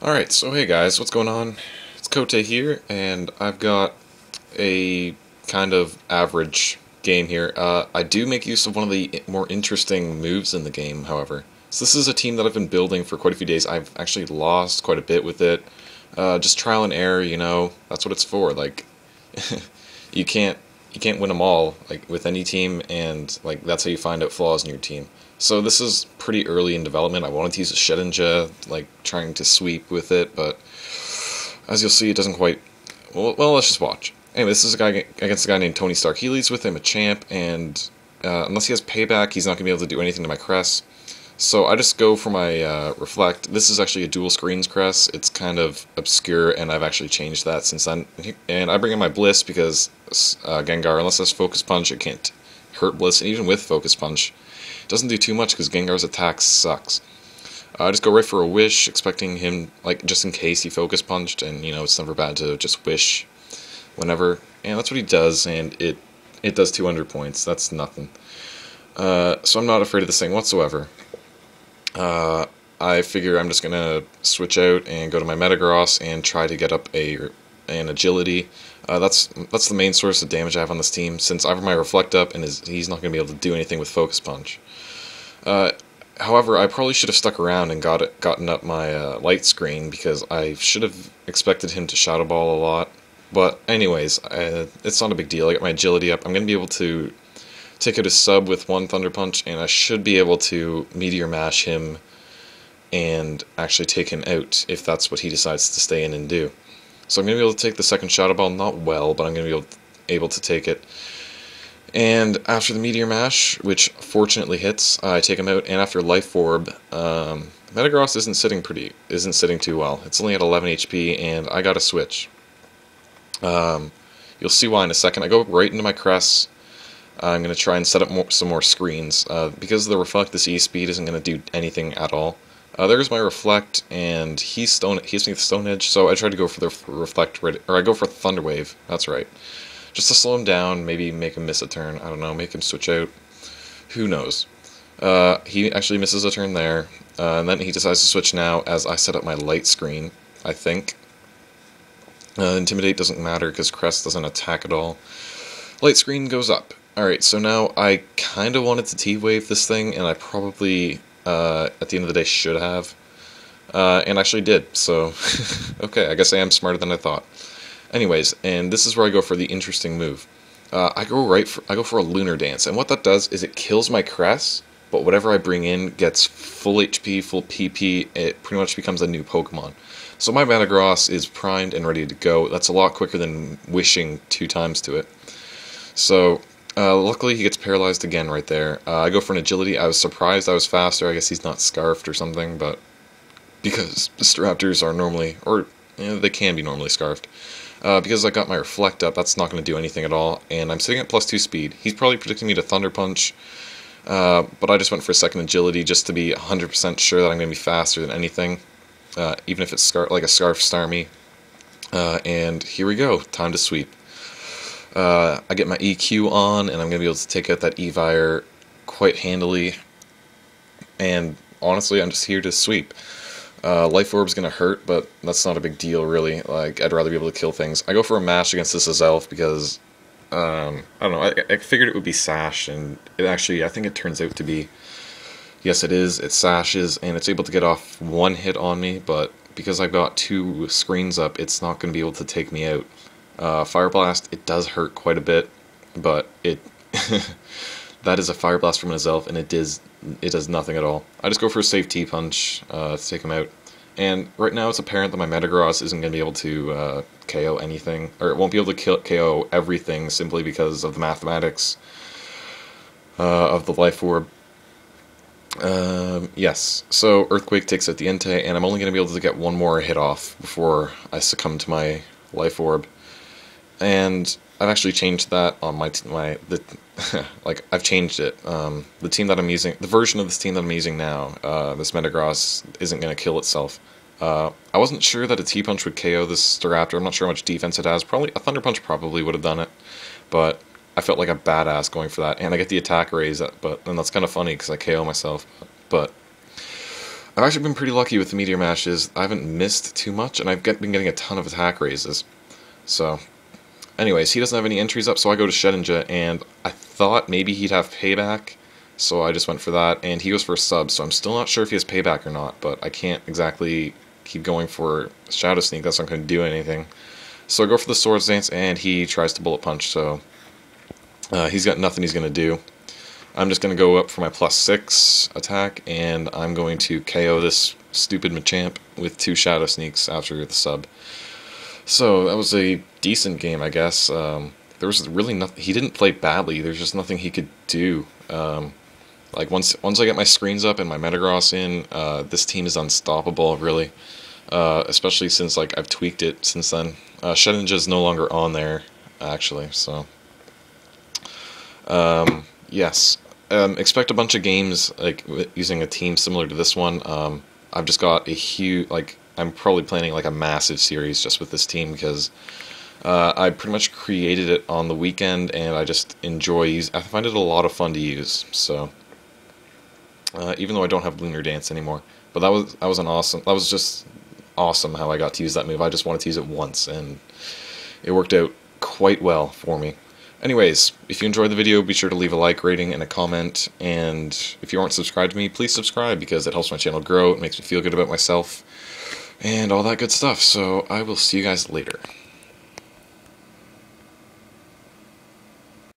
Alright, so hey guys, what's going on? It's Kote here, and I've got a kind of average game here. I do make use of one of the more interesting moves in the game, however. So this is a team that I've been building for quite a few days. I've actually lost quite a bit with it. Just trial and error, that's what it's for. Like, you can't you can't win them all, like, with any team, and like that's how you find out flaws in your team. So this is pretty early in development. I wanted to use a Shedinja, like trying to sweep with it, but as you'll see, it doesn't quite. Well, let's just watch. Anyway, this is a guy against a guy named Tony Stark. He leads with him a champ, and unless he has payback, he's not going to be able to do anything to my Cress. So I just go for my Reflect. This is actually a dual screens Cress. It's kind of obscure, and I've actually changed that since then. And I bring in my Bliss because Gengar, unless it has Focus Punch, it can't hurt Bliss. And even with Focus Punch, it doesn't do too much because Gengar's attack sucks. I just go right for a Wish, expecting him, like, just in case he Focus Punched, and, it's never bad to just Wish whenever. And that's what he does, and it does 200 points. That's nothing. So I'm not afraid of this thing whatsoever. I figure I'm just gonna switch out and go to my Metagross and try to get up an Agility. That's the main source of damage I have on this team, since I have my Reflect up and he's not gonna be able to do anything with Focus Punch. However, I probably should have stuck around and gotten up my Light Screen, because I should have expected him to Shadow Ball a lot. But anyways, it's not a big deal. I got my Agility up. I'm gonna be able to take out his sub with one Thunder Punch, and I should be able to Meteor Mash him and actually take him out if that's what he decides to stay in and do. So I'm going to be able to take the second Shadow Ball, not well, but I'm going to be able to take it. And after the Meteor Mash, which fortunately hits, I take him out, and after Life Orb, Metagross isn't sitting too well. It's only at 11 HP, and I got to switch. You'll see why in a second. I go right into my Cress. I'm going to try and set up some more screens. Because the Reflect, this E-Speed isn't going to do anything at all. There's my Reflect, and he hits me with Stone Edge, so I try to go for the Reflect, or I go for Thunder Wave, that's right. Just to slow him down, maybe make him miss a turn, I don't know, make him switch out. Who knows? He actually misses a turn there, and then he decides to switch now as I set up my Light Screen, I think. Intimidate doesn't matter because Crest doesn't attack at all. Light Screen goes up. Alright, so now I kind of wanted to T-Wave this thing, and I probably, at the end of the day, should have. And actually did, so, okay, I guess I am smarter than I thought. Anyways, and this is where I go for the interesting move. I go for a Lunar Dance, and what that does is it kills my Cress, but whatever I bring in gets full HP, full PP, it pretty much becomes a new Pokemon. So my Metagross is primed and ready to go. That's a lot quicker than wishing 2 times to it. So, luckily he gets paralyzed again right there. I go for an Agility. I was surprised I was faster. I guess he's not Scarfed or something, but because the Staraptors are normally, or they can be normally Scarfed. Because I got my Reflect up, that's not going to do anything at all, and I'm sitting at +2 speed. He's probably predicting me to Thunder Punch, but I just went for a second Agility just to be 100% sure that I'm going to be faster than anything, even if it's like a Scarf Starmie. And here we go, time to sweep. I get my EQ on, and I'm going to be able to take out that Evire quite handily, and honestly, I'm just here to sweep. Life Orb's going to hurt, but that's not a big deal, really. Like, I'd rather be able to kill things. I go for a Mash against this Azelf because, I don't know, I figured it would be Sash, and it actually, I think it turns out to be, yes it is, it Sashes, and it's able to get off 1 hit on me, but because I've got 2 screens up, it's not going to be able to take me out. Fire Blast, it does hurt quite a bit, but it that is a Fire Blast from an Azelf, and it does nothing at all. I just go for a safe T-Punch to take him out. And right now it's apparent that my Metagross isn't going to be able to KO anything, or it won't be able to KO everything simply because of the mathematics of the Life Orb. Yes, so Earthquake takes out the Entei, and I'm only going to be able to get 1 more hit off before I succumb to my Life Orb. And I've actually changed that on like, I've changed it. The team that I'm using, the version of this team that I'm using now, this Metagross isn't going to kill itself. I wasn't sure that a T-Punch would KO this Staraptor. I'm not sure how much defense it has. Probably a Thunder Punch probably would have done it, but I felt like a badass going for that. And I get the attack raise, but then that's kind of funny because I KO myself. But I've actually been pretty lucky with the Meteor Mashes. I haven't missed too much, and I've been getting a ton of attack raises. So, anyways, he doesn't have any entries up, so I go to Shedinja, and I thought maybe he'd have Payback, so I just went for that, and he goes for a sub, so I'm still not sure if he has Payback or not, but I can't exactly keep going for Shadow Sneak. That's not going to do anything. So I go for the Swords Dance, and he tries to Bullet Punch, so he's got nothing he's going to do. I'm just going to go up for my +6 attack, and I'm going to KO this stupid Machamp with 2 Shadow Sneaks after the sub. So that was a decent game, I guess. There was really nothing. He didn't play badly. There's just nothing he could do. Like once I get my screens up and my Metagross in, this team is unstoppable, really. Especially since like I've tweaked it since then. Shedinja is no longer on there, actually. So yes, expect a bunch of games like using a team similar to this one. I've just got a huge I'm probably planning like a massive series just with this team because I pretty much created it on the weekend and I just enjoy I find it a lot of fun to use. So even though I don't have Lunar Dance anymore, but that was just awesome how I got to use that move. I just wanted to use it once and it worked out quite well for me. Anyways, if you enjoyed the video, be sure to leave a like, rating, and a comment, and if you aren't subscribed to me, please subscribe because it helps my channel grow, it makes me feel good about myself, and all that good stuff. So I will see you guys later.